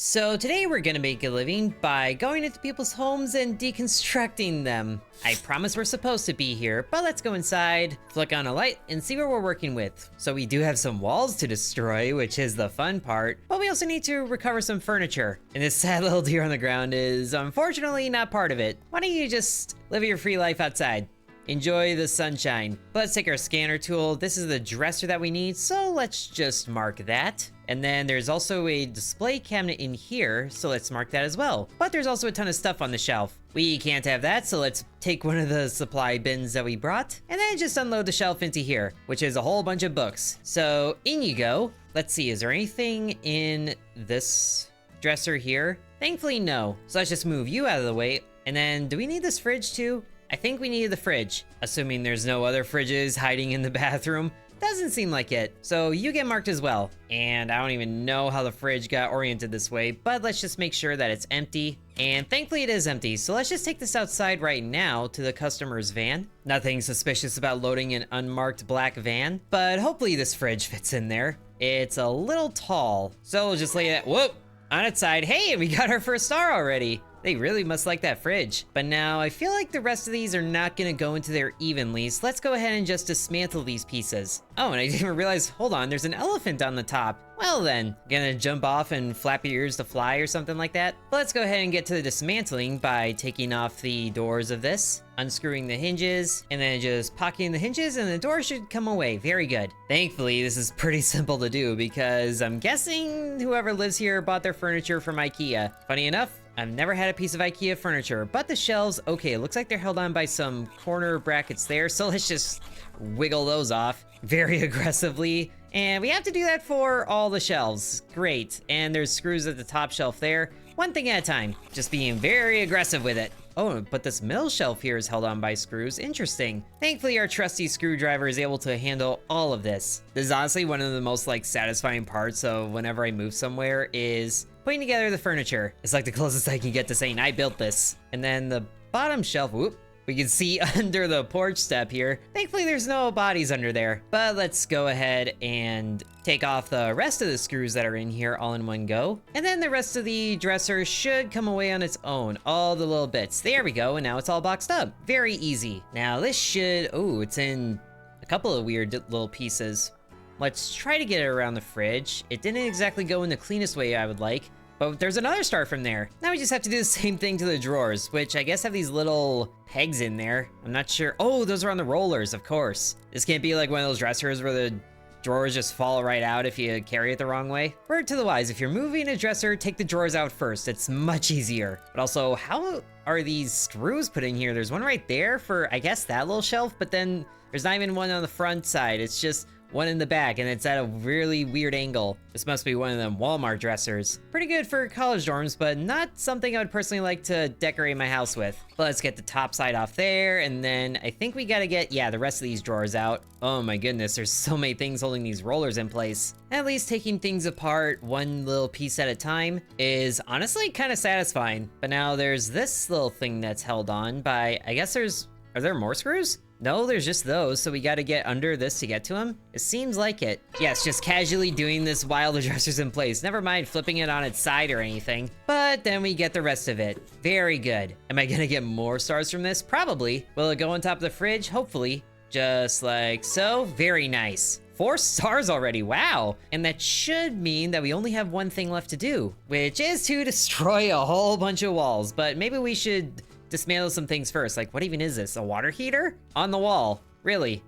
So today we're gonna make a living by going into people's homes and deconstructing them. I promise we're supposed to be here, but let's go inside, flick on a light, and see what we're working with. So we do have some walls to destroy, which is the fun part, but we also need to recover some furniture. And this sad little deer on the ground is unfortunately not part of it. Why don't you just live your free life outside? Enjoy the sunshine. Let's take our scanner tool. This is the dresser that we need, so let's just mark that. And then there's also a display cabinet in here, so let's mark that as well. But there's also a ton of stuff on the shelf. We can't have that, so let's take one of the supply bins that we brought, and then just unload the shelf into here, which is a whole bunch of books. So in you go. Let's see, is there anything in this dresser here? Thankfully, no. So let's just move you out of the way. And then, do we need this fridge too? I think we needed the fridge, assuming there's no other fridges hiding in the bathroom. Doesn't seem like it. So you get marked as well. And I don't even know how the fridge got oriented this way, but let's just make sure that it's empty. And thankfully it is empty. So let's just take this outside right now to the customer's van. Nothing suspicious about loading an unmarked black van, but hopefully this fridge fits in there. It's a little tall, so we'll just lay it, whoop, on its side. Hey, we got our first star already. They really must like that fridge. But now I feel like the rest of these are not gonna go into there evenly, so let's go ahead and just dismantle these pieces. Oh, and I didn't even realize, hold on, there's an elephant on the top. Well then, gonna jump off and flap your ears to fly or something like that? Let's go ahead and get to the dismantling by taking off the doors of this, unscrewing the hinges, and then just pocketing the hinges, and the door should come away. Very good. Thankfully, this is pretty simple to do because I'm guessing whoever lives here bought their furniture from IKEA. Funny enough, I've never had a piece of IKEA furniture, but the shelves, okay, it looks like they're held on by some corner brackets there, so let's just wiggle those off very aggressively. And we have to do that for all the shelves. Great. And there's screws at the top shelf there. One thing at a time, just being very aggressive with it. Oh, but this middle shelf here is held on by screws. Interesting. Thankfully, our trusty screwdriver is able to handle all of this. This is honestly one of the most satisfying parts of whenever I move somewhere is putting together the furniture. It's like the closest I can get to saying I built this. And then the bottom shelf, whoop, we can see under the porch step here. Thankfully, there's no bodies under there. But let's go ahead and take off the rest of the screws that are in here all in one go. And then the rest of the dresser should come away on its own. All the little bits. There we go. And now it's all boxed up. Very easy. Now this should, oh, it's in a couple of weird little pieces. Let's try to get it around the fridge. It didn't exactly go in the cleanest way I would like. But there's another star from there. Now we just have to do the same thing to the drawers, which I guess have these little pegs in there. I'm not sure. Oh, those are on the rollers, of course. This can't be like one of those dressers where the drawers just fall right out if you carry it the wrong way. Word to the wise, if you're moving a dresser, take the drawers out first. It's much easier. But also, how are these screws put in here? There's one right there for, I guess, that little shelf, but then there's not even one on the front side. It's just one in the back, and it's at a really weird angle. This must be one of them Walmart dressers. Pretty good for college dorms, but not something I would personally like to decorate my house with. But let's get the top side off there, and then I think we gotta get, yeah, the rest of these drawers out. Oh my goodness, there's so many things holding these rollers in place. At least taking things apart one little piece at a time is honestly kind of satisfying. But now there's this little thing that's held on by, I guess are there more screws? No, there's just those, so we gotta get under this to get to them? It seems like it. Yes, just casually doing this while the dresser's in place. Never mind flipping it on its side or anything. But then we get the rest of it. Very good. Am I gonna get more stars from this? Probably. Will it go on top of the fridge? Hopefully. Just like so. Very nice. 4 stars already, wow. And that should mean that we only have one thing left to do, which is to destroy a whole bunch of walls. But maybe we should dismantle some things first. Like, what even is this? A water heater? On the wall. Really?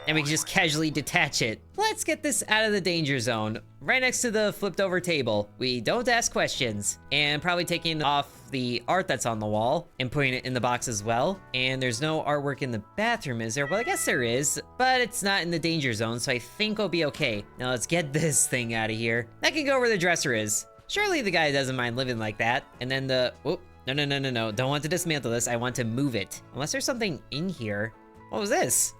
And we can just casually detach it. Let's get this out of the danger zone. Right next to the flipped over table. We don't ask questions. And probably taking off the art that's on the wall and putting it in the box as well. And there's no artwork in the bathroom, is there? Well, I guess there is, but it's not in the danger zone, so I think we'll be okay. Now let's get this thing out of here. That can go where the dresser is. Surely the guy doesn't mind living like that. And then the, whoop. No. Don't want to dismantle this. I want to move it. Unless there's something in here. What was this?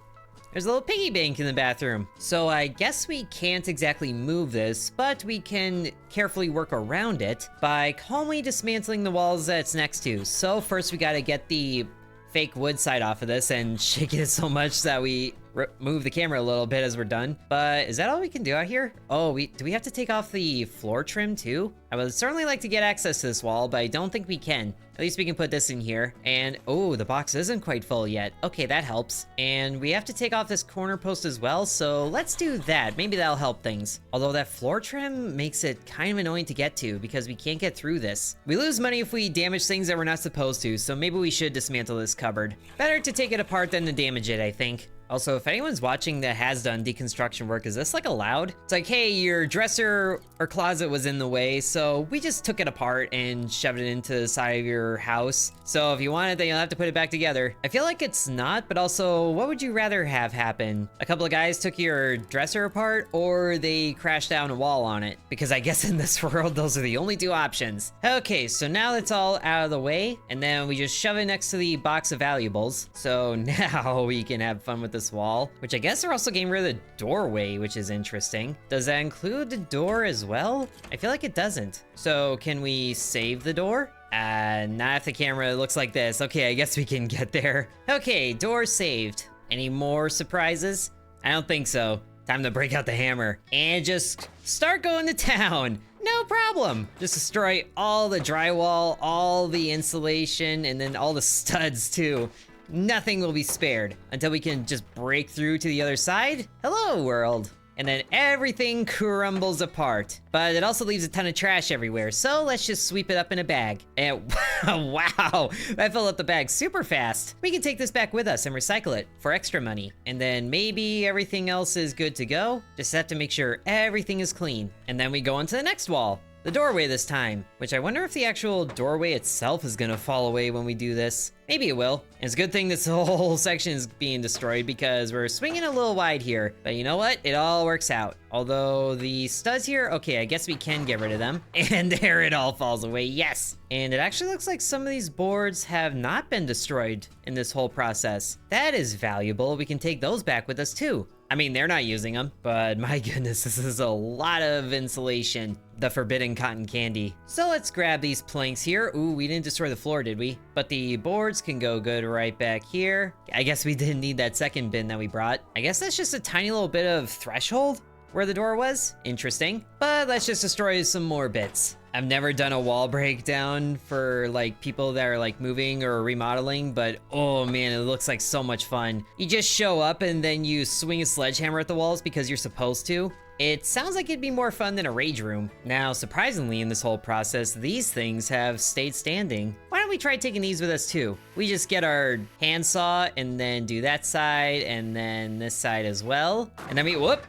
There's a little piggy bank in the bathroom. So I guess we can't exactly move this, but we can carefully work around it by calmly dismantling the walls that it's next to. So first we gotta get the fake wood side off of this and shake it so much that we move the camera a little bit as we're done. But is that all we can do out here? Oh, do we have to take off the floor trim too? I would certainly like to get access to this wall, but I don't think we can. At least we can put this in here. And, oh, the box isn't quite full yet. Okay, that helps. And we have to take off this corner post as well, so let's do that. Maybe that'll help things. Although that floor trim makes it kind of annoying to get to because we can't get through this. We lose money if we damage things that we're not supposed to, so maybe we should dismantle this cupboard. Better to take it apart than to damage it, I think. Also, if anyone's watching that has done deconstruction work, is this like allowed? It's like, hey, your dresser or closet was in the way, so we just took it apart and shoved it into the side of your house. So if you want it, then you'll have to put it back together. I feel like it's not, but also, what would you rather have happen? A couple of guys took your dresser apart, or they crashed down a wall on it? Because I guess in this world, those are the only two options. Okay, so now that's all out of the way, and then we just shove it next to the box of valuables. So now we can have fun with this wall, which I guess they're also getting rid of the doorway, which is interesting. Does that include the door as well? I feel like it doesn't. So can we save the door? Not if the camera looks like this. Okay, I guess we can get there. Okay, door saved. Any more surprises? I don't think so. Time to break out the hammer and just start going to town. No problem. Just destroy all the drywall, all the insulation, and then all the studs too. Nothing will be spared until we can just break through to the other side. Hello, world. And then everything crumbles apart. But it also leaves a ton of trash everywhere, so let's just sweep it up in a bag. And wow, that filled up the bag super fast. We can take this back with us and recycle it for extra money. And then maybe everything else is good to go. Just have to make sure everything is clean. And then we go on to the next wall. The doorway this time, which I wonder if the actual doorway itself is gonna fall away when we do this. Maybe it will. And it's a good thing this whole section is being destroyed because we're swinging a little wide here. But you know what? It all works out. Although the studs here, okay, I guess we can get rid of them. And there it all falls away, yes. And it actually looks like some of these boards have not been destroyed in this whole process. That is valuable. We can take those back with us too. I mean, they're not using them, but my goodness, this is a lot of insulation. The forbidden cotton candy. So let's grab these planks here. Ooh, we didn't destroy the floor, did we? But the boards can go good right back here. I guess we didn't need that second bin that we brought. I guess that's just a tiny little bit of threshold where the door was. Interesting. But let's just destroy some more bits. I've never done a wall breakdown for like people that are like moving or remodeling, but oh man, it looks like so much fun. You just show up and then you swing a sledgehammer at the walls because you're supposed to. It sounds like it'd be more fun than a rage room. Now, surprisingly in this whole process, these things have stayed standing. Why don't we try taking these with us too? We just get our handsaw and then do that side and then this side as well. And then we, whoop.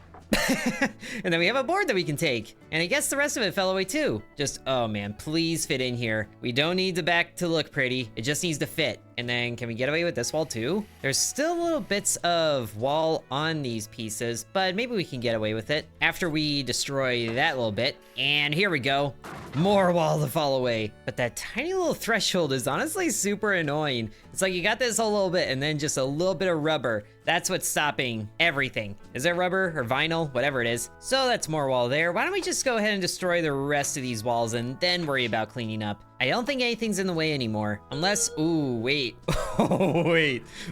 And then we have a board that we can take. And I guess the rest of it fell away too. Just, oh man, please fit in here. We don't need the back to look pretty. It just needs to fit. And then can we get away with this wall too? There's still little bits of wall on these pieces, but maybe we can get away with it after we destroy that little bit. And here we go. More wall to fall away. But that tiny little threshold is honestly super annoying. It's like you got this whole little bit and then just a little bit of rubber. That's what's stopping everything. Is it rubber or vinyl? Whatever it is. So that's more wall there. Why don't we just go ahead and destroy the rest of these walls and then worry about cleaning up? I don't think anything's in the way anymore. Unless, ooh, wait. Oh,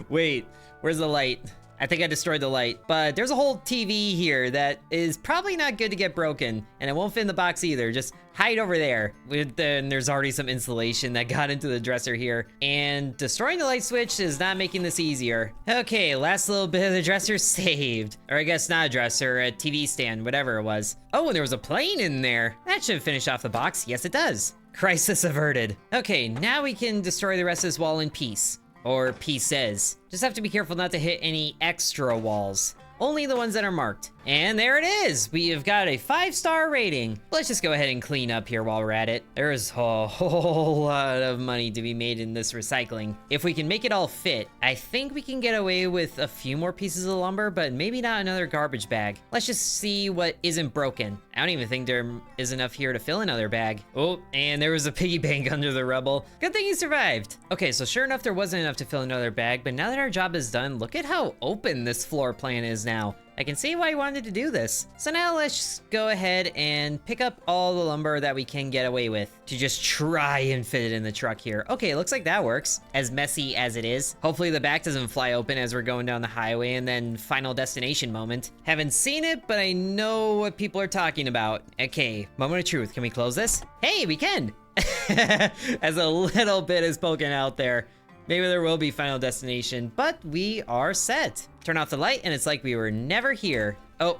wait. Where's the light? I think I destroyed the light, but there's a whole TV here that is probably not good to get broken, and it won't fit in the box either. Just hide over there. Then there's already some insulation that got into the dresser here, and destroying the light switch is not making this easier. Okay, last little bit of the dresser saved. Or I guess not a dresser, a TV stand, whatever it was. Oh, and there was a plane in there. That should finish off the box. Yes, it does. Crisis averted. Okay, now we can destroy the rest of this wall in peace. Or pieces. Just have to be careful not to hit any extra walls. Only the ones that are marked. And there it is! We have got a 5-star rating. Let's just go ahead and clean up here while we're at it. There's a whole lot of money to be made in this recycling. If we can make it all fit, I think we can get away with a few more pieces of lumber, but maybe not another garbage bag. Let's just see what isn't broken. I don't even think there is enough here to fill another bag. Oh, and there was a piggy bank under the rubble. Good thing he survived. Okay, so sure enough, there wasn't enough to fill another bag, but now that our job is done, look at how open this floor plan is homes now. I can see why he wanted to do this. So now let's just go ahead and pick up all the lumber that we can get away with to just try and fit it in the truck here. Okay, it looks like that works, as messy as it is. Hopefully the back doesn't fly open as we're going down the highway, and then final destination moment. Haven't seen it, but I know what people are talking about. Okay, moment of truth. Can we close this? Hey, we can! As a little bit is poking out there. Maybe there will be final destination, but we are set. Turn off the light and it's like we were never here. Oh,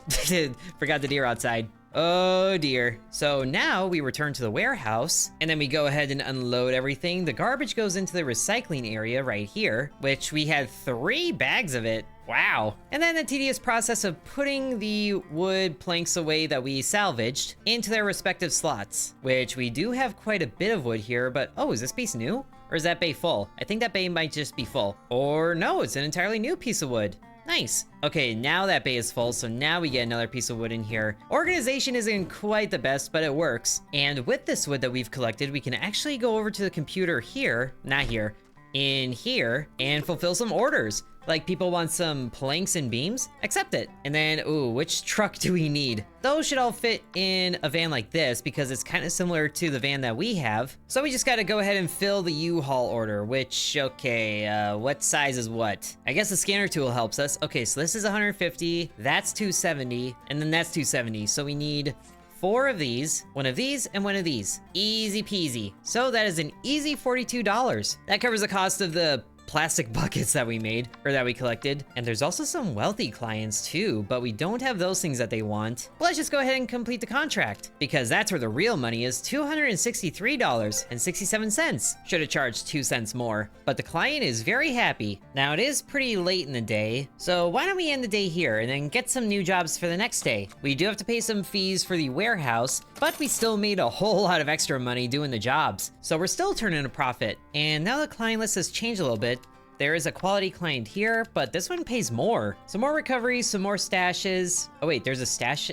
forgot the deer outside. Oh dear. So now we return to the warehouse and then we go ahead and unload everything. The garbage goes into the recycling area right here, which we had 3 bags of it. Wow. And then the tedious process of putting the wood planks away that we salvaged into their respective slots, which we do have quite a bit of wood here, but oh, is this piece new? Or is that bay full? I think that bay might just be full. Or no, it's an entirely new piece of wood. Nice. Okay, now that bay is full, so now we get another piece of wood in here. Organization isn't quite the best, but it works. And with this wood that we've collected, we can actually go over to the computer here, not here, in here, and fulfill some orders. Like people want some planks and beams, accept it. And then, ooh, which truck do we need? Those should all fit in a van like this because it's kind of similar to the van that we have. So we just got to go ahead and fill the U-Haul order, which, okay, what size is what? I guess the scanner tool helps us. Okay, so this is 150, that's 270, and then that's 270. So we need 4 of these, 1 of these, and 1 of these. Easy peasy. So that is an easy $42. That covers the cost of the plastic buckets that we made, or that we collected. And there's also some wealthy clients too, but we don't have those things that they want. But let's just go ahead and complete the contract, because that's where the real money is. $263.67. Should have charged 2 cents more, but the client is very happy. Now it is pretty late in the day, so why don't we end the day here and then get some new jobs for the next day. We do have to pay some fees for the warehouse, but we still made a whole lot of extra money doing the jobs, so we're still turning a profit. And now the client list has changed a little bit. There is a quality client here, but this one pays more. Some more recoveries, some more stashes. Oh wait, there's a stash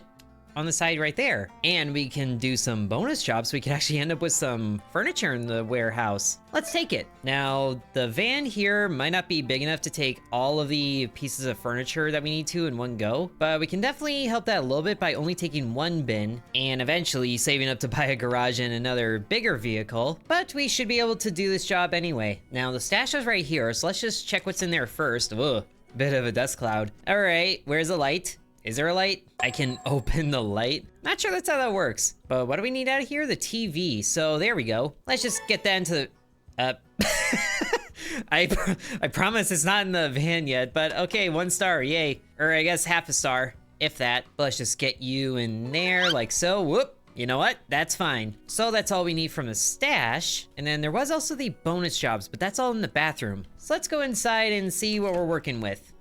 on the side right there. And we can do some bonus jobs. So we could actually end up with some furniture in the warehouse. Let's take it. Now, the van here might not be big enough to take all of the pieces of furniture that we need to in one go, but we can definitely help that a little bit by only taking 1 bin and eventually saving up to buy a garage and another bigger vehicle. But we should be able to do this job anyway. Now, the stash is right here, so let's just check what's in there first. Ugh, bit of a dust cloud. All right, where's the light? Is there a light? I can open the light. Not sure that's how that works, but what do we need out of here? The TV. So there we go. Let's just get that into the, I promise it's not in the van yet, but okay, 1 star, yay. Or I guess half a star, if that. Let's just get you in there like so. Whoop. You know what? That's fine. So that's all we need from the stash. And then there was also the bonus jobs, but that's all in the bathroom. So let's go inside and see what we're working with.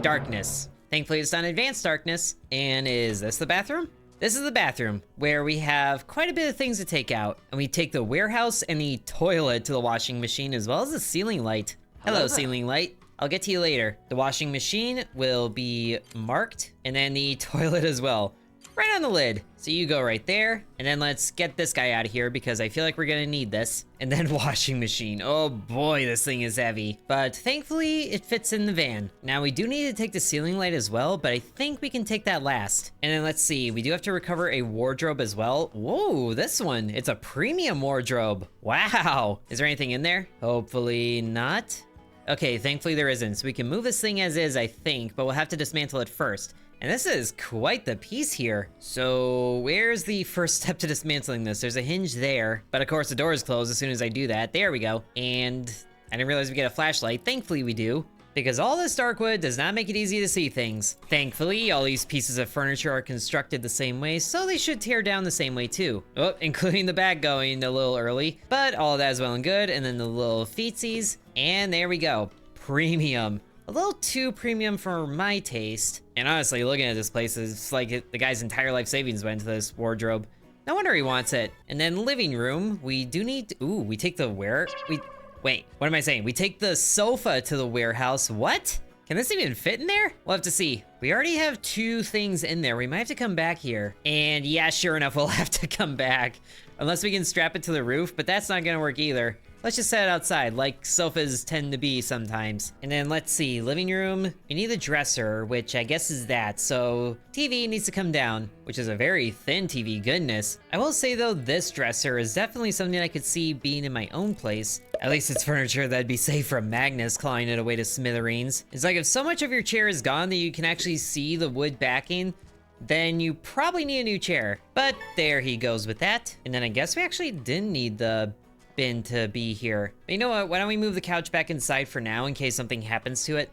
Darkness. Thankfully, it's on advanced darkness. And is this the bathroom? This is the bathroom, where we have quite a bit of things to take out. And we take the warehouse and the toilet to the washing machine, as well as the ceiling light. Hello, ceiling light. I'll get to you later. The washing machine will be marked, and then the toilet as well. Right on the lid. So you go right there, and then let's get this guy out of here because I feel like we're gonna need this. And then washing machine. Oh boy, this thing is heavy. But thankfully, it fits in the van. Now we do need to take the ceiling light as well, but I think we can take that last. And then let's see, we do have to recover a wardrobe as well. Whoa, this one, it's a premium wardrobe. Wow, is there anything in there? Hopefully not. Okay, thankfully there isn't. So we can move this thing as is, I think, but we'll have to dismantle it first. And this is quite the piece here. So where's the first step to dismantling this? There's a hinge there, but of course the door is closed as soon as I do that. There we go. And I didn't realize we get a flashlight. Thankfully we do, because all this dark wood does not make it easy to see things. Thankfully, all these pieces of furniture are constructed the same way, so they should tear down the same way too. Oh, including the back going a little early, but all of that is well and good. And then the little feetsies, and there we go. Premium. A little too premium for my taste. And honestly, looking at this place, it's like the guy's entire life savings went into this wardrobe. No wonder he wants it. And then living room, we do need, ooh, we take the wait, what am I saying? We take the sofa to the warehouse. What? Can this even fit in there? We'll have to see. We already have 2 things in there. We might have to come back here. And yeah, sure enough, we'll have to come back. Unless we can strap it to the roof, but that's not gonna work either. Let's just set it outside, like sofas tend to be sometimes. And then let's see, living room. You need the dresser, which I guess is that. So TV needs to come down, which is a very thin TV, goodness. I will say though, this dresser is definitely something I could see being in my own place. At least it's furniture that'd be safe from Magnus clawing it away to smithereens. It's like if so much of your chair is gone that you can actually see the wood backing, then you probably need a new chair. But there he goes with that. And then I guess we actually didn't need the bin to be here. But you know what? Why don't we move the couch back inside for now in case something happens to it?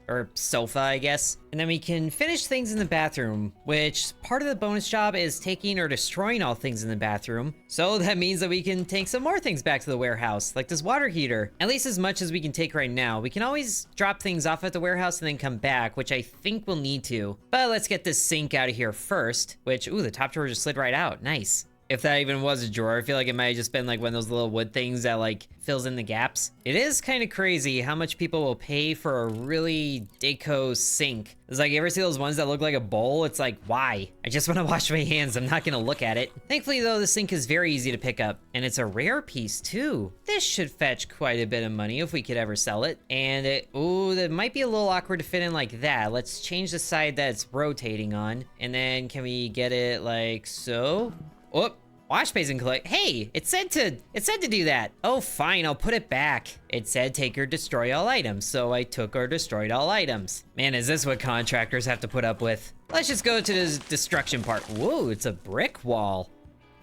Or sofa, I guess. And then we can finish things in the bathroom, which part of the bonus job is taking or destroying all things in the bathroom. So that means that we can take some more things back to the warehouse, like this water heater. At least as much as we can take right now. We can always drop things off at the warehouse and then come back, which I think we'll need to. But let's get this sink out of here first, which, ooh, the top drawer just slid right out. Nice. If that even was a drawer, I feel like it might have just been like one of those little wood things that like fills in the gaps. It is kind of crazy how much people will pay for a really deco sink. It's like, you ever see those ones that look like a bowl? It's like, why? I just want to wash my hands. I'm not gonna look at it. Thankfully though, the sink is very easy to pick up and it's a rare piece too. This should fetch quite a bit of money if we could ever sell it. And ooh, that might be a little awkward to fit in like that. Let's change the side that it's rotating on. And then can we get it like so? Oh, wash basin collect. Hey, it said to do that. Oh, fine, I'll put it back. It said take or destroy all items, so I took or destroyed all items. Man, is this what contractors have to put up with? Let's just go to the destruction part. Whoa, it's a brick wall.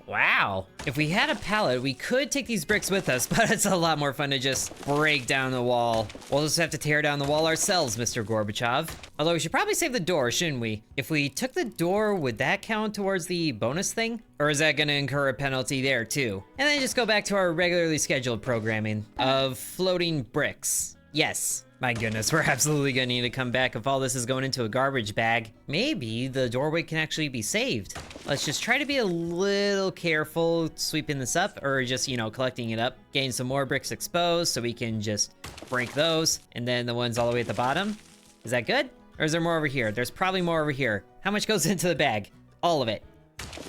Wow. If we had a pallet, we could take these bricks with us, but it's a lot more fun to just break down the wall. We'll just have to tear down the wall ourselves, Mr. Gorbachev. Although we should probably save the door, shouldn't we? If we took the door, would that count towards the bonus thing? Or is that gonna incur a penalty there too? And then just go back to our regularly scheduled programming of floating bricks. Yes. My goodness, we're absolutely gonna need to come back if all this is going into a garbage bag. Maybe the doorway can actually be saved. Let's just try to be a little careful sweeping this up, or just, you know, collecting it up. Getting some more bricks exposed so we can just break those. And then the ones all the way at the bottom. Is that good? Or is there more over here? There's probably more over here. How much goes into the bag? All of it.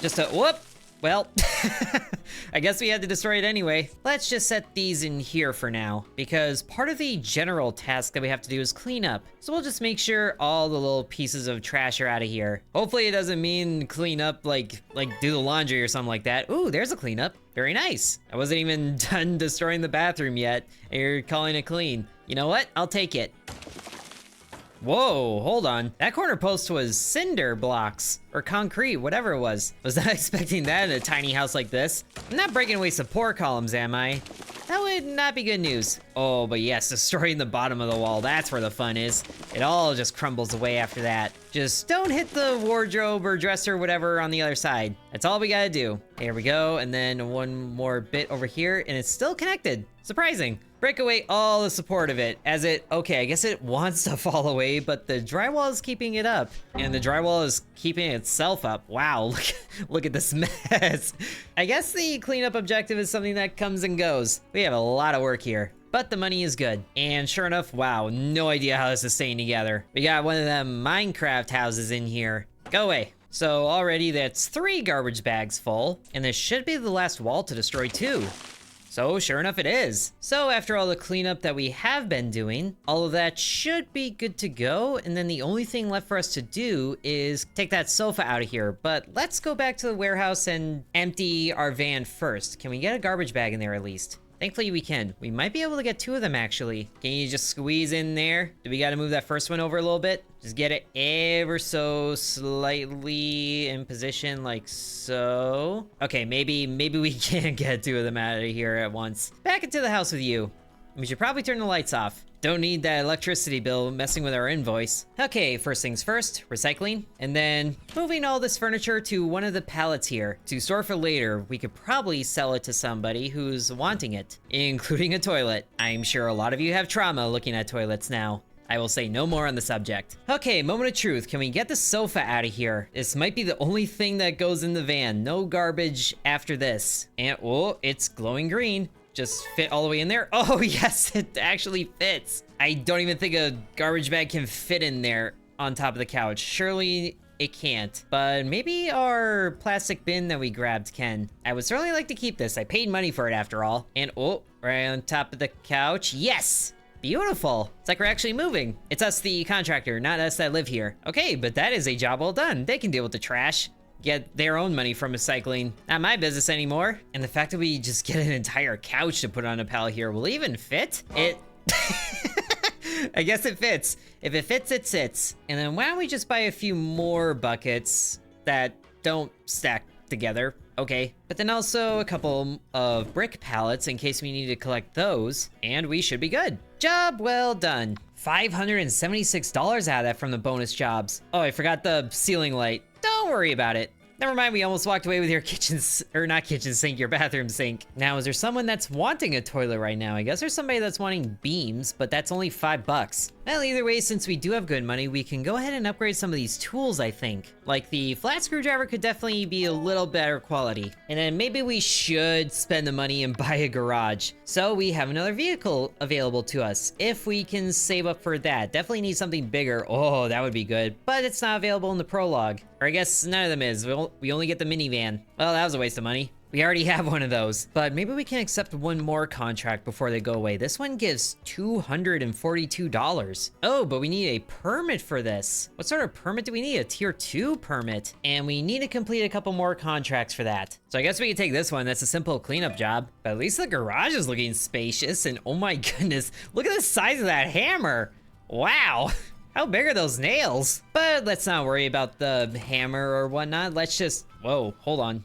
Just a, whoop. Well, I guess we had to destroy it anyway. Let's just set these in here for now, because part of the general task that we have to do is clean up. So we'll just make sure all the little pieces of trash are out of here. Hopefully it doesn't mean clean up like do the laundry or something like that. Ooh, there's a cleanup. Very nice. I wasn't even done destroying the bathroom yet, and you're calling it clean. You know what? I'll take it. Whoa, hold on. That corner post was cinder blocks, or concrete, whatever it was. Was not expecting that in a tiny house like this. I'm not breaking away support columns, am I? That would not be good news. Oh, but yes, destroying the bottom of the wall, that's where the fun is. It all just crumbles away after that. Just don't hit the wardrobe or dresser, whatever, on the other side. That's all we gotta do. There we go, and then one more bit over here, and it's still connected. Surprising. Break away all the support of it, as it, okay, I guess it wants to fall away, but the drywall is keeping it up, and the drywall is keeping itself up. Wow, look at this mess. I guess the cleanup objective is something that comes and goes. We have a lot of work here, but the money is good. And sure enough, wow, no idea how this is staying together. We got one of them Minecraft houses in here. Go away. So already that's 3 garbage bags full, and this should be the last wall to destroy too. So sure enough it is. So after all the cleanup that we have been doing, all of that should be good to go. And then the only thing left for us to do is take that sofa out of here. But let's go back to the warehouse and empty our van first. Can we get a garbage bag in there at least? Thankfully we can. We might be able to get 2 of them actually. Can you just squeeze in there? Do we gotta move that first one over a little bit? Just get it ever so slightly in position like so. Okay, maybe we can get 2 of them out of here at once. Back into the house with you. We should probably turn the lights off. Don't need that electricity bill messing with our invoice. Okay, first things first, recycling. And then moving all this furniture to one of the pallets here to store for later. We could probably sell it to somebody who's wanting it, including a toilet. I'm sure a lot of you have trauma looking at toilets now. I will say no more on the subject. Okay, moment of truth. Can we get the sofa out of here? This might be the only thing that goes in the van. No garbage after this. And, oh, it's glowing green. Just fit all the way in there. Oh, yes, it actually fits. I don't even think a garbage bag can fit in there on top of the couch. Surely it can't. But maybe our plastic bin that we grabbed can. I would certainly like to keep this. I paid money for it after all. And oh, right on top of the couch. Yes! Beautiful. It's like we're actually moving. It's us, the contractor, not us that live here. Okay, but that is a job well done. They can deal with the trash. Get their own money from recycling. Not my business anymore. And the fact that we just get an entire couch to put on a pallet here will even fit? It... I guess it fits. If it fits, it sits. And then why don't we just buy a few more buckets that don't stack together? Okay, but then also a couple of brick pallets in case we need to collect those, and we should be good. Job well done. $576 out of that from the bonus jobs. Oh, I forgot the ceiling light. Don't worry about it. Never mind, we almost walked away with your not kitchen sink, your bathroom sink. Now, is there someone that's wanting a toilet right now? I guess there's somebody that's wanting beams, but that's only $5. Well, either way, since we do have good money, we can go ahead and upgrade some of these tools, I think. Like the flat screwdriver could definitely be a little better quality. And then maybe we should spend the money and buy a garage. So we have another vehicle available to us, if we can save up for that. Definitely need something bigger. Oh, that would be good. But it's not available in the Prologue. Or I guess none of them is. We only get the minivan. Well, that was a waste of money. We already have one of those, but maybe we can accept one more contract before they go away. This one gives $242. Oh, but we need a permit for this. What sort of permit do we need? A tier 2 permit. And we need to complete a couple more contracts for that. So I guess we can take this one. That's a simple cleanup job, but at least the garage is looking spacious. And oh my goodness, look at the size of that hammer. Wow. How big are those nails? But let's not worry about the hammer or whatnot. Let's just, whoa, hold on.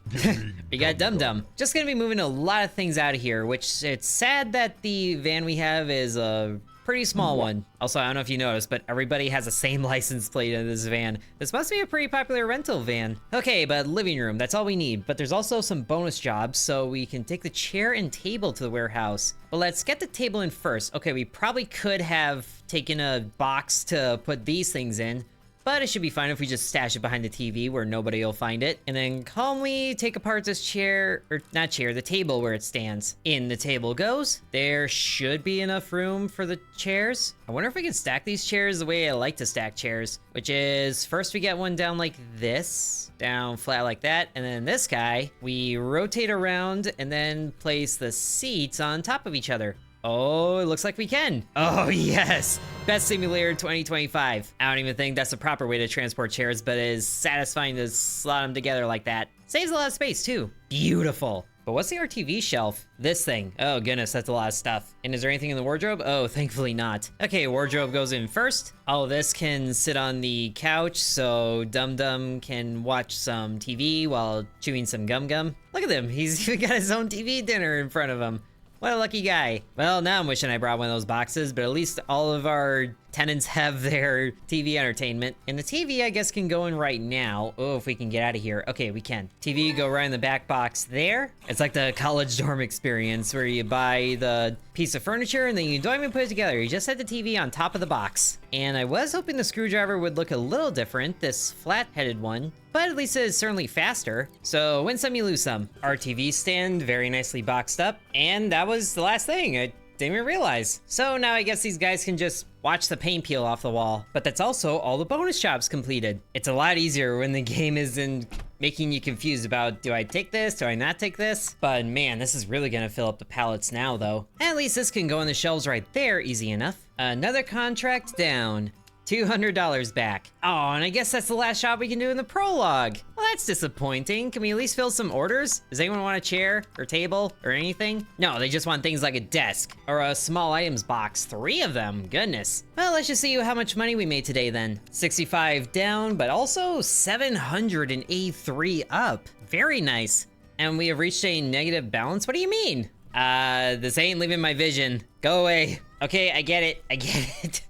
We got dum-dum. Just gonna be moving a lot of things out of here, which it's sad that the van we have is a pretty small one. Also, I don't know if you noticed, but everybody has the same license plate in this van. This must be a pretty popular rental van. Okay, but living room, that's all we need. But there's also some bonus jobs, so we can take the chair and table to the warehouse. But let's get the table in first. Okay, we probably could have taken a box to put these things in, but it should be fine if we just stash it behind the TV where nobody will find it. And then calmly take apart this chair, or not chair, the table where it stands. In the table goes. There should be enough room for the chairs. I wonder if we can stack these chairs the way I like to stack chairs, which is first we get one down like this, down flat like that. And then this guy, we rotate around and then place the seats on top of each other. Oh, it looks like we can. Oh, yes. Best Simulator 2025. I don't even think that's the proper way to transport chairs, but it is satisfying to slot them together like that. Saves a lot of space, too. Beautiful. But what's the RTV shelf? This thing. Oh, goodness, that's a lot of stuff. And is there anything in the wardrobe? Oh, thankfully not. Okay, wardrobe goes in first. All of this can sit on the couch, so Dum Dum can watch some TV while chewing some gum gum. Look at him. He's even got his own TV dinner in front of him. What a lucky guy. Well, now I'm wishing I brought one of those boxes, but at least all of our tenants have their TV entertainment. And the TV, I guess, can go in right now. Oh, if we can get out of here. Okay, we can. TV go right in the back box there. It's like the college dorm experience where you buy the piece of furniture and then you don't even put it together. You just set the TV on top of the box. And I was hoping the screwdriver would look a little different, this flat-headed one, but at least it is certainly faster. So win some, you lose some. Our TV stand, very nicely boxed up. And that was the last thing. I didn't even realize. So now I guess these guys can just watch the paint peel off the wall. But that's also all the bonus jobs completed. It's a lot easier when the game isn't making you confused about, do I take this, do I not take this? But man, this is really gonna fill up the pallets now though. At least this can go on the shelves right there, easy enough. Another contract down. $200 back. Oh, and I guess that's the last job we can do in the prologue. Well, that's disappointing. Can we at least fill some orders? Does anyone want a chair or table or anything? No, they just want things like a desk or a small items box. 3 of them, goodness. Well, let's just see how much money we made today then. 65 down, but also 783 up. Very nice. And we have reached a negative balance? What do you mean? This ain't leaving my vision. Go away. Okay, I get it. I get it.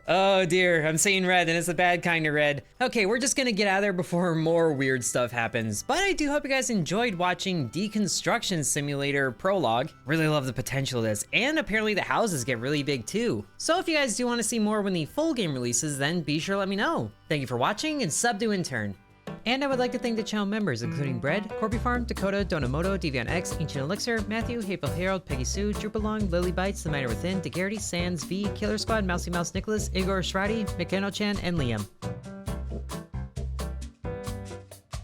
Oh dear, I'm seeing red and it's a bad kind of red. Okay, we're just gonna get out of there before more weird stuff happens. But I do hope you guys enjoyed watching Deconstruction Simulator Prologue. Really love the potential of this, and apparently the houses get really big too. So if you guys do want to see more when the full game releases, then be sure to let me know. Thank you for watching, and sub to Intern. And I would like to thank the channel members, including Bread, Corby Farm, Dakota, Donamoto, Deviant X, Ancient Elixir, Matthew, Hateful Harold, Peggy Sue, Drupalong, Lily Bites, The Miner Within, DeGarity, Sands, V, Killer Squad, Mousy Mouse Nicholas, Igor Shradi, McKenna Chan, and Liam.